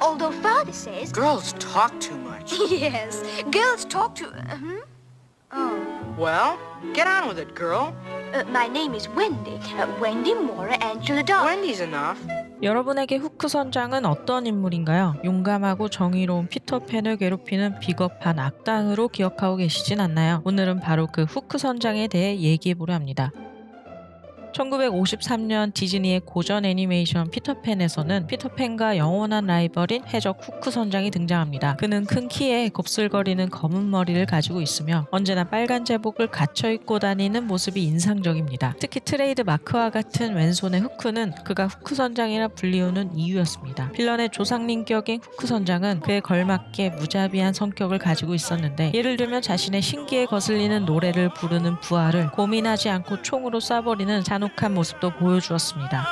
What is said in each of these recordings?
Although Father says... Girls talk too much. Yes, girls talk to... Oh. Well, get on with it, girl. My name is Wendy. Wendy Moore Angela Dawn. Wendy's enough. 여러분에게 후크 선장은 어떤 인물인가요? 용감하고 정의로운 피터팬을 괴롭히는 비겁한 악당으로 기억하고 계시진 않나요? 오늘은 바로 그 후크 선장에 대해 얘기해보려 합니다. 1953년 디즈니의 고전 애니메이션 피터팬에서는 피터팬과 영원한 라이벌인 해적 후크 선장이 등장합니다. 그는 큰 키에 곱슬거리는 검은 머리를 가지고 있으며 언제나 빨간 제복을 갖춰 입고 다니는 모습이 인상적입니다. 특히 트레이드 마크와 같은 왼손의 후크는 그가 후크 선장이라 불리우는 이유였습니다. 빌런의 조상님격인 후크 선장은 그에 걸맞게 무자비한 성격을 가지고 있었는데, 예를 들면 자신의 신기에 거슬리는 노래를 부르는 부하를 고민하지 않고 총으로 쏴버리는 잔혹한 모습도 보여주었습니다.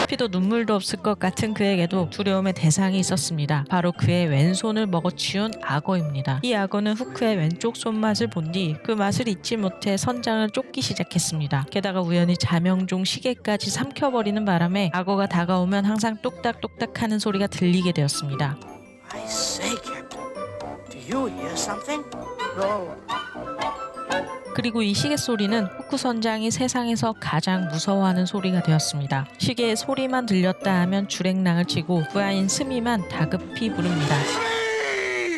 피도 눈물도 없을 것 같은 그에게도 두려움의 대상이 있었습니다. 바로 그의 왼손을 먹어치운 악어입니다. 이 악어는 후크의 왼쪽 손맛을 본 뒤 그 맛을 잊지 못해 선장을 쫓기 시작했습니다. 게다가 우연히 자명 중 시계까지 삼켜버리는 바람에 악어가 다가오면 항상 똑딱똑딱 하는 소리가 들리게 되었습니다. I say, Captain, do you hear something? No. 그리고 이 시계 소리는 후크 선장이 세상에서 가장 무서워하는 소리가 되었습니다. 시계의 소리만 들렸다 하면 주랭랑을 치고 부하인 스미만 다급히 부릅니다.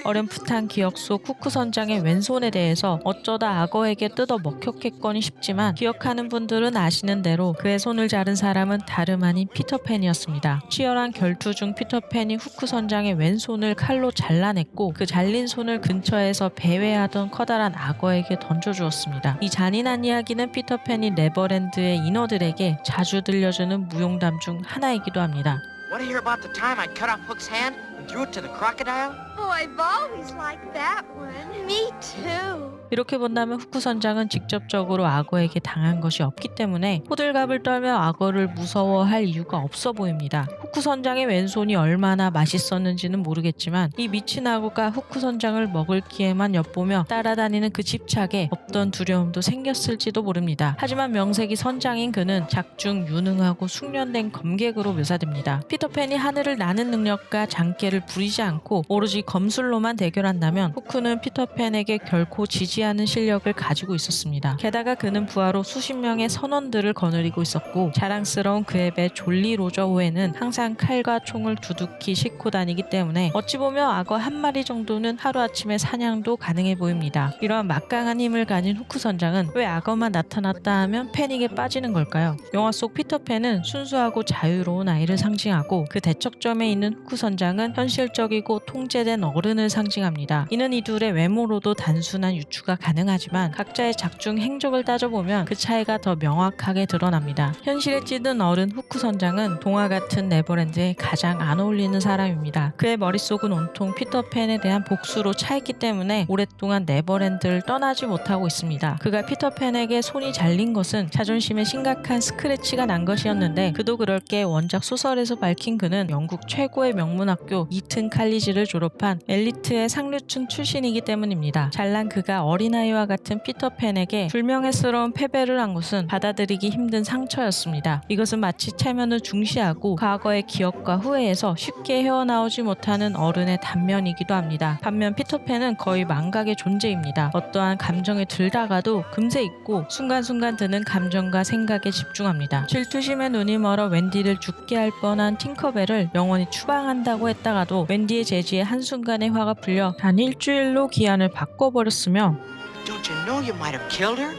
어렴풋한 기억 속 후크 선장의 왼손에 대해서 어쩌다 악어에게 뜯어 먹혔겠거니 싶지만, 기억하는 분들은 아시는 대로 그의 손을 자른 사람은 다름 아닌 피터팬이었습니다. 치열한 결투 중 피터팬이 후크 선장의 왼손을 칼로 잘라냈고 그 잘린 손을 근처에서 배회하던 커다란 악어에게 던져주었습니다. 이 잔인한 이야기는 피터팬이 네버랜드의 인어들에게 자주 들려주는 무용담 중 하나이기도 합니다. Want to hear about the time I cut off Hook's hand and threw it to the crocodile? Oh, I've always liked that one. Me too. 이렇게 본다면 후크 선장은 직접적으로 악어에게 당한 것이 없기 때문에 호들갑을 떨며 악어를 무서워할 이유가 없어 보입니다. 후크 선장의 왼손이 얼마나 맛있었는지는 모르겠지만 이 미친 악어가 후크 선장을 먹을 기회만 엿보며 따라다니는 그 집착에 없던 두려움도 생겼을지도 모릅니다. 하지만 명색이 선장인 그는 작중 유능하고 숙련된 검객으로 묘사됩니다. 피터팬이 하늘을 나는 능력과 장깨를 부리지 않고 오로지 검술로만 대결한다면 후크는 피터팬에게 결코 지지 않은 실력을 가지고 있었습니다. 게다가 그는 부하로 수십 명의 선원들을 거느리고 있었고, 자랑스러운 그의 배 졸리 로저호에는 항상 칼과 총을 두둑히 싣고 다니기 때문에 어찌 보면 악어 한 마리 정도는 하루아침에 사냥도 가능해 보입니다. 이러한 막강한 힘을 가진 후크 선장은 왜 악어만 나타났다 하면 패닉에 빠지는 걸까요? 영화 속 피터팬은 순수하고 자유로운 아이를 상징하고, 그 대척점에 있는 후크 선장은 현실적이고 통제된 어른을 상징합니다. 이는 이 둘의 외모로도 단순한 유추가 가능하지만 각자의 작중 행적을 따져보면 그 차이가 더 명확하게 드러납니다. 현실에 찌든 어른 후크 선장은 동화 같은 네버랜드에 가장 안 어울리는 사람입니다. 그의 머릿속은 온통 피터팬에 대한 복수로 차있기 때문에 오랫동안 네버랜드를 떠나지 못하고 있습니다. 그가 피터팬에게 손이 잘린 것은 자존심에 심각한 스크래치가 난 것이었는데, 그도 그럴 게 원작 소설에서 밝힌 그는 영국 최고의 명문학교 이튼 칼리지를 졸업한 엘리트의 상류층 출신이기 때문입니다. 잘난 그가 어린아이와 같은 피터팬에게 불명예스러운 패배를 한 것은 받아들이기 힘든 상처였습니다. 이것은 마치 체면을 중시하고 과거의 기억과 후회에서 쉽게 헤어나오지 못하는 어른의 단면이기도 합니다. 반면 피터팬은 거의 망각의 존재입니다. 어떠한 감정에 들다가도 금세 잊고 순간순간 드는 감정과 생각에 집중합니다. 질투심에 눈이 멀어 웬디를 죽게 할 뻔한 팅커벨을 영원히 추방한다고 했다가도 웬디의 제지에 한순간에 화가 풀려 단 일주일로 기한을 바꿔버렸으며, Don't you know you might have killed her?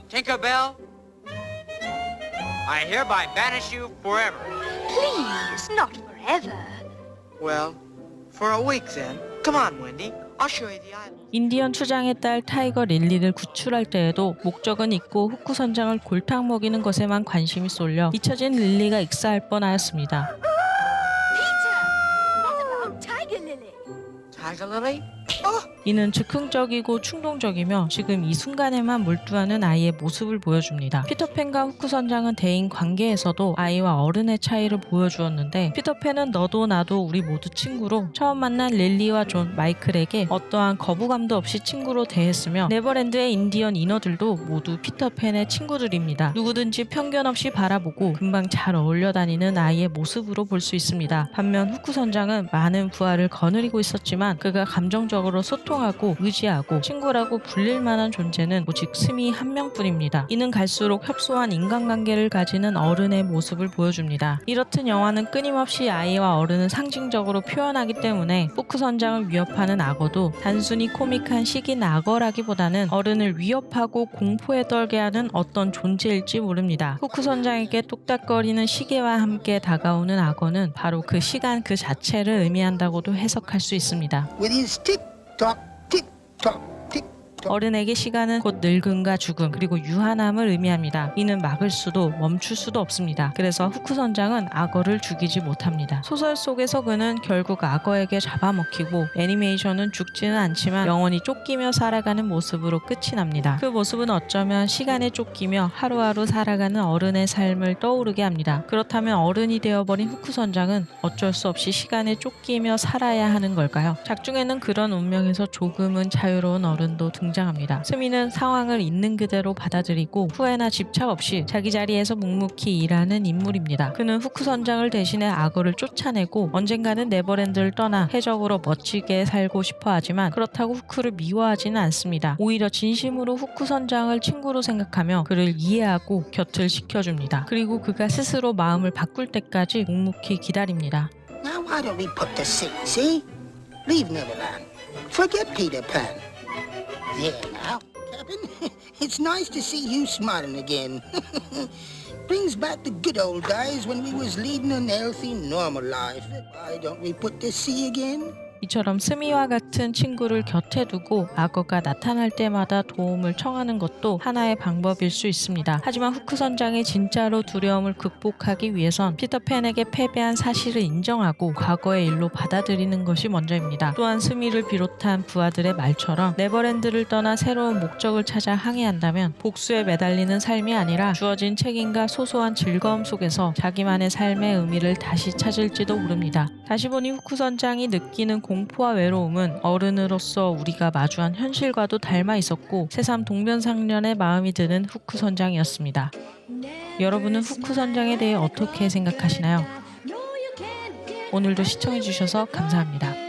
Tinkerbell, I hereby banish you forever. Please, not forever. Well, for a week then. Come on, Wendy. I'll show you the island. 인디언 추장의 딸 타이거 릴리를 구출할 때에도 목적은 있고 후크 선장을 골탕 먹이는 것에만 관심이 쏠려 잊혀진 릴리가 익사할 뻔하였습니다. Peter, what about Tiger Lily? Tiger Lily? Oh, 이는 즉흥적이고 충동적이며 지금 이 순간에만 몰두하는 아이의 모습을 보여줍니다. 피터팬과 후크 선장은 대인 관계에서도 아이와 어른의 차이를 보여주었는데 피터팬은 너도 나도 우리 모두 친구로 처음 만난 릴리와 존, 마이클에게 어떠한 거부감도 없이 친구로 대했으며 네버랜드의 인디언 인어들도 모두 피터팬의 친구들입니다. 누구든지 편견 없이 바라보고 금방 잘 어울려 다니는 아이의 모습으로 볼 수 있습니다. 반면 후크 선장은 많은 부하를 거느리고 있었지만 그가 감정적으로 소통하고 의지하고 친구라고 불릴 만한 존재는 오직 스미 한 명뿐입니다. 이는 갈수록 협소한 인간관계를 가지는 어른의 모습을 보여줍니다. 이렇듯 영화는 끊임없이 아이와 어른을 상징적으로 표현하기 때문에 후크 선장을 위협하는 악어도 단순히 코믹한 식인 악어라기보다는 어른을 위협하고 공포에 떨게 하는 어떤 존재일지 모릅니다. 후크 선장에게 똑딱거리는 시계와 함께 다가오는 악어는 바로 그 시간 그 자체를 의미한다고도 해석할 수 있습니다. With his tick-tock, tick-tock, tick-tock. 어른에게 시간은 곧 늙음과 죽음 그리고 유한함을 의미합니다. 이는 막을 수도 멈출 수도 없습니다. 그래서 후크 선장은 악어를 죽이지 못합니다. 소설 속에서 그는 결국 악어에게 잡아먹히고 애니메이션은 죽지는 않지만 영원히 쫓기며 살아가는 모습으로 끝이 납니다. 그 모습은 어쩌면 시간에 쫓기며 하루하루 살아가는 어른의 삶을 떠오르게 합니다. 그렇다면 어른이 되어버린 후크 선장은 어쩔 수 없이 시간에 쫓기며 살아야 하는 걸까요? 작중에는 그런 운명에서 조금은 자유로운 어른도 등장합니다. 스미는 상황을 있는 그대로 받아들이고 후회나 집착 없이 자기 자리에서 묵묵히 일하는 인물입니다. 그는 후크 선장을 대신해 악어를 쫓아내고 언젠가는 네버랜드를 떠나 해적으로 멋지게 살고 싶어 하지만 그렇다고 후크를 미워하지는 않습니다. 오히려 진심으로 후크 선장을 친구로 생각하며 그를 이해하고 곁을 지켜줍니다. 그리고 그가 스스로 마음을 바꿀 때까지 묵묵히 기다립니다. Now why don't we put to sea, see? Leave Neverland. Forget Peter Pan. There now, Captain. It's nice to see you smiling again. Brings back the good old days when we was leading an healthy, normal life. Why don't we put to sea again? 이처럼 스미와 같은 친구를 곁에 두고 악어가 나타날 때마다 도움을 청하는 것도 하나의 방법일 수 있습니다. 하지만 후크 선장이 진짜로 두려움을 극복하기 위해선 피터팬에게 패배한 사실을 인정하고 과거의 일로 받아들이는 것이 먼저입니다. 또한 스미를 비롯한 부하들의 말처럼 네버랜드를 떠나 새로운 목적을 찾아 항해한다면 복수에 매달리는 삶이 아니라 주어진 책임과 소소한 즐거움 속에서 자기만의 삶의 의미를 다시 찾을지도 모릅니다. 다시 보니 후크 선장이 느끼는 공포와 외로움은 어른으로서 우리가 마주한 현실과도 닮아 있었고 새삼 동면상련의 마음이 드는 후크 선장이었습니다. 여러분은 후크 선장에 대해 어떻게 생각하시나요? 오늘도 시청해주셔서 감사합니다.